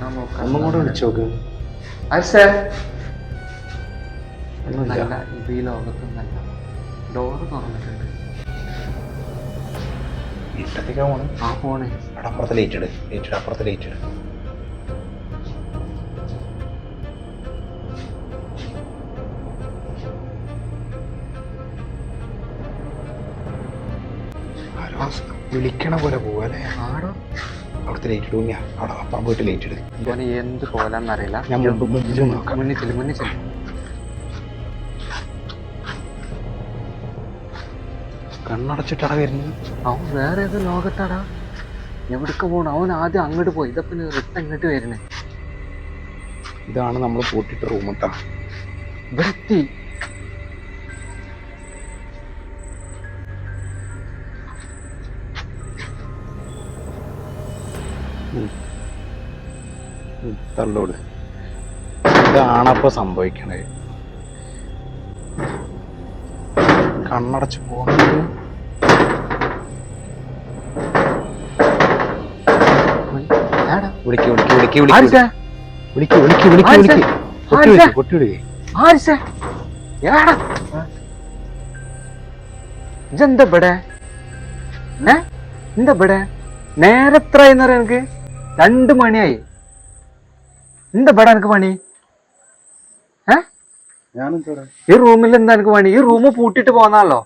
ഒന്നും കൂടെ വിളിച്ചു നോക്ക്. ഇത് ഈ ലോകത്തൊന്നല്ല. ഡോറ് തുറന്നിട്ടുണ്ട്. ഇഷ്ടത്തേക്കാ പോണ്. ആ പോണേ. അവിടെ അപ്പുറത്ത് ലൈറ്റ് ഇട്. അപ്പുറത്ത് ലൈറ്റ് ഇട്. വിളിക്കണ പോലെ പോവാല്ലേ? ആടോ അവിടുത്തെ ലൈറ്റ് ഇടും. ഞാൻ അവിടെ അപ്പുറം പോയിട്ട് ലൈറ്റ് ഇട്. എന്ത് പോലെന്നറിയില്ല. ഞാൻ മുന്നിൽ നോക്കാം. മുന്നിൽ ചെല്ലും. കണ്ണടച്ചിട്ടാ വരുന്നത്. അവൻ വേറെ ഏതോ ലോകത്താടാ. എവിടേക്ക് പോകണം? അവൻ ആദ്യം അങ്ങോട്ട് പോയി. ഇതപ്പം റിട്ടേൺ ഇങ്ങോട്ട് വരുന്നേ. ഇതാണ് നമ്മൾ പൂട്ടിട്ട റൂമത്താ. ഇവിടെ എത്തി. തള്ളോട്. ഇതാണപ്പോ സംഭവിക്കണേ. കണ്ണടച്ച് പോകുന്നത്. ഇതെന്താ ഇവിടെ? എന്താ ഇവിടെ? നേരെത്ര എനിക്ക് 2 മണിയായി. എന്താ ഇവിടെ എനിക്ക് പണി? ഈ റൂമിൽ എന്താ എനിക്ക് പണി? ഈ റൂം പൂട്ടിട്ട് പോന്നാലോ.